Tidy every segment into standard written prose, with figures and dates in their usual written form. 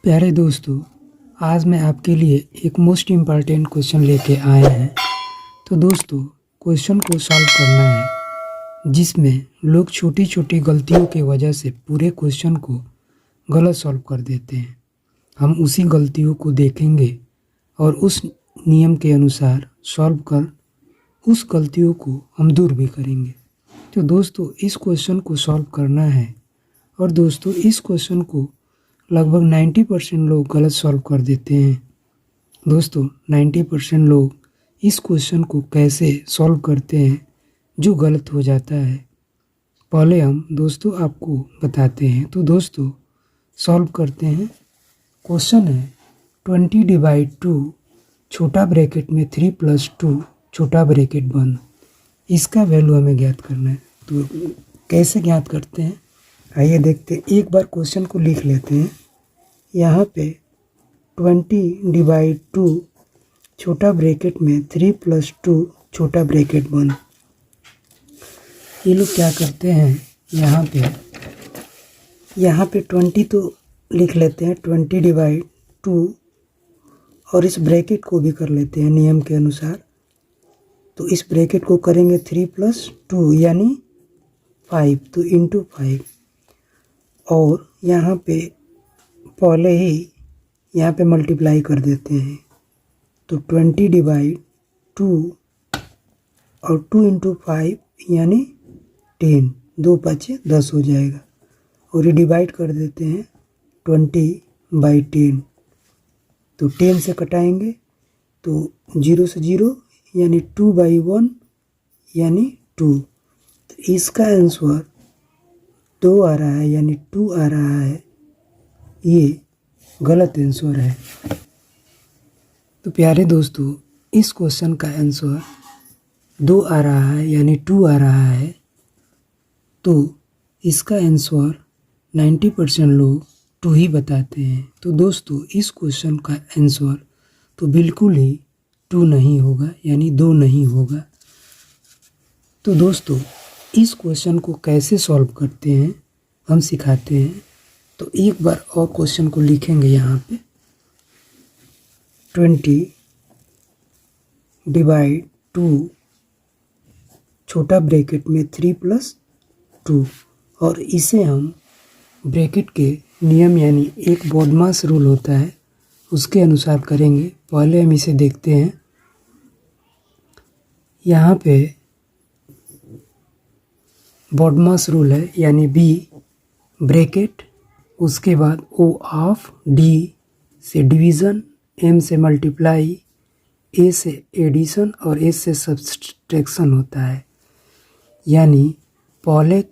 प्यारे दोस्तों, आज मैं आपके लिए एक मोस्ट इम्पॉर्टेंट क्वेश्चन लेके आए हैं। तो दोस्तों, क्वेश्चन को सॉल्व करना है जिसमें लोग छोटी छोटी गलतियों की वजह से पूरे क्वेश्चन को गलत सॉल्व कर देते हैं। हम उसी गलतियों को देखेंगे और उस नियम के अनुसार सॉल्व कर उस गलतियों को हम दूर भी करेंगे। तो दोस्तों, इस क्वेश्चन को सॉल्व करना है और दोस्तों, इस क्वेश्चन को लगभग 90% लोग गलत सॉल्व कर देते हैं। दोस्तों, 90% लोग इस क्वेश्चन को कैसे सॉल्व करते हैं जो गलत हो जाता है, पहले हम दोस्तों आपको बताते हैं। तो दोस्तों, सॉल्व करते हैं। क्वेश्चन है 20/2 छोटा ब्रैकेट में 3 + 2 छोटा ब्रैकेट बंद। इसका वैल्यू हमें ज्ञात करना है। तो कैसे ज्ञात करते हैं, आइए देखते हैं। एक बार क्वेश्चन को लिख लेते हैं। यहाँ पे 20/2 छोटा ब्रैकेट में 3 + 2 छोटा ब्रैकेट बंद। ये लोग क्या करते हैं, यहाँ पे 20 तो लिख लेते हैं 20/2 और इस ब्रैकेट को भी कर लेते हैं नियम के अनुसार। तो इस ब्रैकेट को करेंगे 3 + 2 यानी 5, तो इंटू 5। और यहाँ पे पहले ही यहाँ पे मल्टीप्लाई कर देते हैं। तो 20/2 और 2 × 5 यानी 10, 2 × 5 = 10 हो जाएगा। और ये डिवाइड कर देते हैं 20/10। तो 10 से कटाएंगे तो 0 से 0 यानी 2/1 यानी 2। तो इसका आंसर 2 आ रहा है, यानी 2 आ रहा है। ये गलत आंसर है। तो प्यारे दोस्तों, इस क्वेश्चन का आंसर 2 आ रहा है, यानी 2 आ रहा है। तो इसका आंसर 90% लोग 2 ही बताते हैं। तो दोस्तों, इस क्वेश्चन का आंसर तो बिल्कुल ही 2 नहीं होगा, यानी 2 नहीं होगा। तो दोस्तों, इस क्वेश्चन को कैसे सॉल्व करते हैं हम सिखाते हैं। तो एक बार और क्वेश्चन को लिखेंगे यहाँ पे 20/2 छोटा ब्रैकेट में 3 + 2 और इसे हम ब्रैकेट के नियम यानी एक बॉडमास रूल होता है उसके अनुसार करेंगे। पहले हम इसे देखते हैं। यहाँ पे बॉडमास रूल है, यानी B ब्रैकेट, उसके बाद O ऑफ D से डिवीज़न, M से मल्टीप्लाई, A से एडिशन और S से सब्सट्रैक्शन होता है। यानी पहले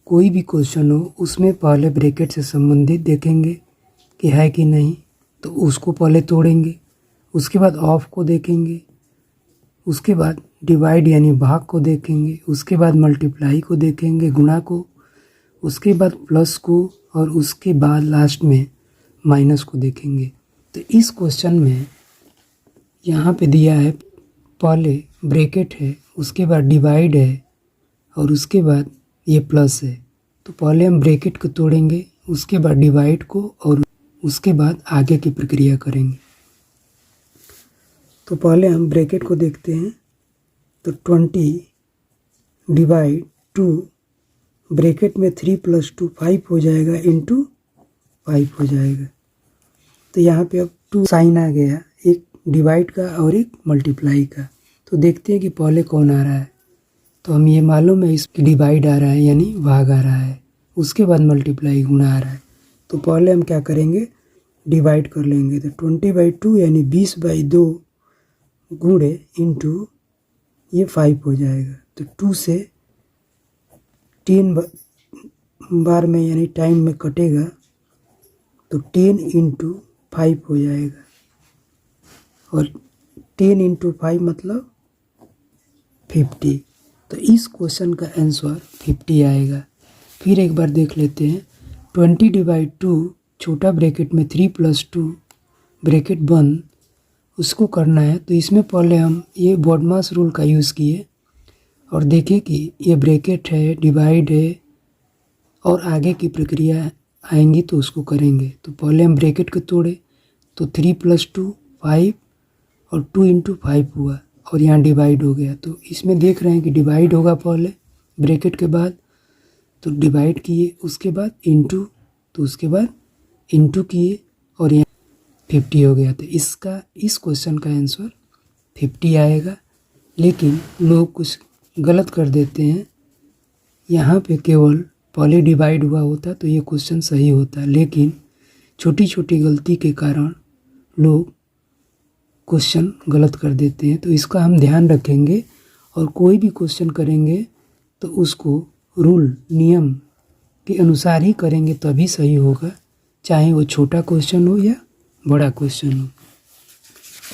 कोई भी क्वेश्चन हो उसमें पहले ब्रैकेट से संबंधित देखेंगे कि है कि नहीं, तो उसको पहले तोड़ेंगे। उसके बाद ऑफ को देखेंगे, उसके बाद डिवाइड यानी भाग को देखेंगे, उसके बाद मल्टीप्लाई को देखेंगे, गुणा को, उसके बाद प्लस को और उसके बाद लास्ट में माइनस को देखेंगे। तो इस क्वेश्चन में यहाँ पे दिया है पहले ब्रैकेट है, उसके बाद डिवाइड है और उसके बाद ये प्लस है। तो पहले हम ब्रैकेट को तोड़ेंगे, उसके बाद डिवाइड को और उसके बाद आगे की प्रक्रिया करेंगे। तो पहले हम ब्रैकेट को देखते हैं। तो 20/2 ब्रैकेट में 3 + 2 5 हो जाएगा, इंटू 5 हो जाएगा। तो यहाँ पे अब 2 साइन आ गया, एक डिवाइड का और एक मल्टीप्लाई का। तो देखते हैं कि पहले कौन आ रहा है। तो हम ये मालूम है इसकी डिवाइड आ रहा है, यानी भाग आ रहा है, उसके बाद मल्टीप्लाई गुणा आ रहा है। तो पहले हम क्या करेंगे, डिवाइड कर लेंगे। तो 20/2 यानी 20/2 गुणे इंटू ये 5 हो जाएगा। तो 2 से 10 बार में यानी टाइम में कटेगा, तो 10 × 5 हो जाएगा। और 10 × 5 मतलब 50। तो इस क्वेश्चन का आंसर 50 आएगा। फिर एक बार देख लेते हैं। 20/2 छोटा ब्रैकेट में 3 + 2 ब्रैकेट बंद, उसको करना है। तो इसमें पहले हम ये बॉडमास रूल का यूज़ किए और देखें कि ये ब्रैकेट है, डिवाइड है और आगे की प्रक्रिया आएंगी तो उसको करेंगे। तो पहले हम ब्रैकेट को तोड़े तो 3 + 2 5 और 2 × 5 हुआ और यहाँ डिवाइड हो गया। तो इसमें देख रहे हैं कि डिवाइड होगा पहले ब्रैकेट के बाद, तो डिवाइड किए, उसके बाद इंटू, तो उसके बाद इंटू किए और यहाँ 50 हो गया। तो इस क्वेश्चन का आंसर 50 आएगा। लेकिन लोग कुछ गलत कर देते हैं, यहाँ पे केवल पहले डिवाइड हुआ होता तो ये क्वेश्चन सही होता, लेकिन छोटी छोटी गलती के कारण लोग क्वेश्चन गलत कर देते हैं। तो इसका हम ध्यान रखेंगे और कोई भी क्वेश्चन करेंगे तो उसको रूल नियम के अनुसार ही करेंगे तभी सही होगा, चाहे वो छोटा क्वेश्चन हो या बड़ा क्वेश्चन हो।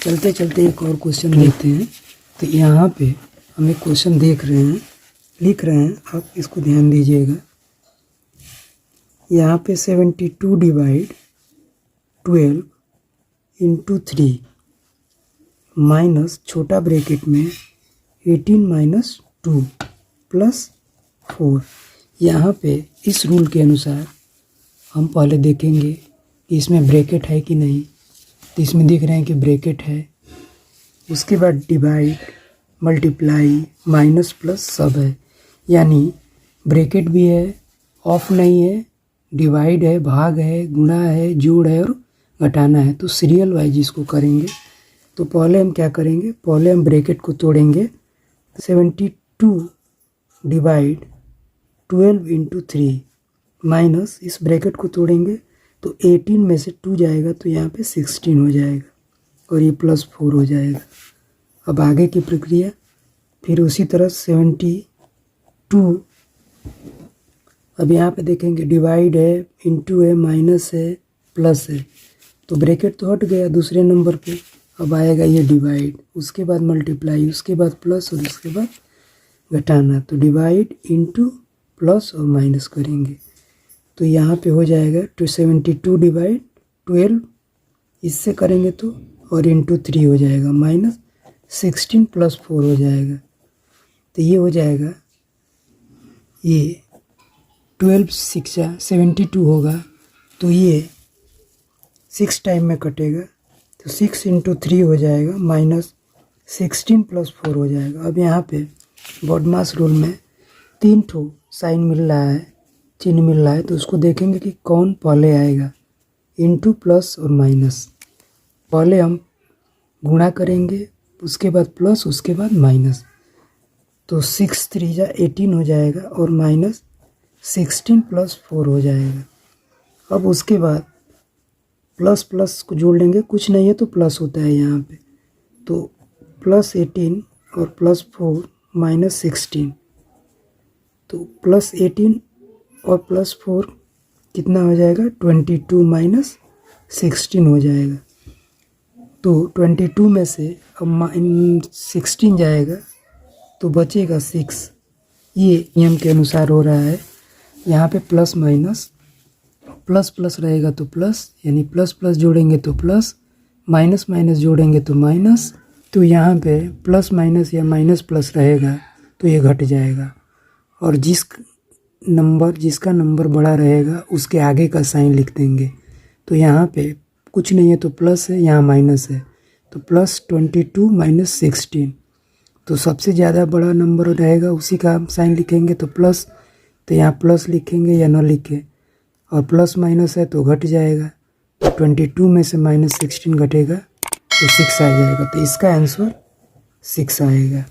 चलते चलते एक और क्वेश्चन देखते हैं। तो यहाँ पे हम एक क्वेश्चन देख रहे हैं, लिख रहे हैं, आप इसको ध्यान दीजिएगा। यहाँ पे 72 / 12 × 3 माइनस छोटा ब्रैकेट में 18 - 2 + 4। यहाँ पे इस रूल के अनुसार हम पहले देखेंगे कि इसमें ब्रैकेट है कि नहीं। तो इसमें देख रहे हैं कि ब्रैकेट है, उसके बाद डिवाइड, मल्टीप्लाई, माइनस प्लस सब है, यानी ब्रैकेट भी है, ऑफ नहीं है, डिवाइड है, भाग है, गुणा है, जोड़ है और घटाना है। तो सीरियल वाइज इसको करेंगे। तो पहले हम क्या करेंगे, पहले हम ब्रैकेट को तोड़ेंगे। 72 / 12 × 3 माइनस इस ब्रैकेट को तोड़ेंगे तो 18 में से 2 जाएगा तो यहाँ पे 16 हो जाएगा और ये +4 हो जाएगा। अब आगे की प्रक्रिया फिर उसी तरह 72, अब यहाँ पे देखेंगे डिवाइड है, इंटू है, माइनस है, प्लस है, तो ब्रैकेट तो हट गया दूसरे नंबर पे। अब आएगा ये डिवाइड, उसके बाद मल्टीप्लाई, उसके बाद प्लस और उसके बाद घटाना। तो डिवाइड, इंटू, प्लस और माइनस करेंगे तो यहाँ पे हो जाएगा 72 / 12, इससे करेंगे तो, और इंटू 3 हो जाएगा, माइनस 16 + 4 हो जाएगा। तो ये हो जाएगा, ये 12 × 6 = 72 होगा, तो ये 6 टाइम में कटेगा तो 6 × 3 हो जाएगा, माइनस 16 + 4 हो जाएगा। अब यहाँ पे बॉडमास रूल में 3 ठो साइन मिल रहा है, चिन्ह मिल रहा है, तो उसको देखेंगे कि कौन पहले आएगा, इंटू, प्लस और माइनस। पहले हम गुणा करेंगे, उसके बाद प्लस, उसके बाद माइनस। तो 6 × 3 = 18 हो जाएगा और माइनस 16 + 4 हो जाएगा। अब उसके बाद प्लस प्लस को जोड़ लेंगे, कुछ नहीं है तो प्लस होता है यहाँ पे, तो +18 और +4 -16, तो +18 और +4 कितना हो जाएगा, 22 - 16 हो जाएगा। तो 22 में से अब 16 जाएगा तो बचेगा 6। ये नियम के अनुसार हो रहा है। यहाँ पे प्लस माइनस, प्लस प्लस रहेगा तो प्लस, यानी प्लस प्लस जोड़ेंगे तो प्लस, माइनस माइनस जोड़ेंगे तो माइनस। तो यहाँ पे प्लस माइनस या माइनस प्लस रहेगा तो ये घट जाएगा, और जिसका नंबर बड़ा रहेगा उसके आगे का साइन लिख देंगे। तो यहाँ पे कुछ नहीं है तो प्लस है, यहाँ माइनस है, तो +22 - 16, तो सबसे ज़्यादा बड़ा नंबर रहेगा उसी का हम साइन लिखेंगे तो प्लस, तो यहाँ प्लस लिखेंगे या न लिखें, और प्लस माइनस है तो घट जाएगा, तो 22 में से -16 घटेगा तो 6 आ जाएगा। तो इसका आंसर 6 आएगा।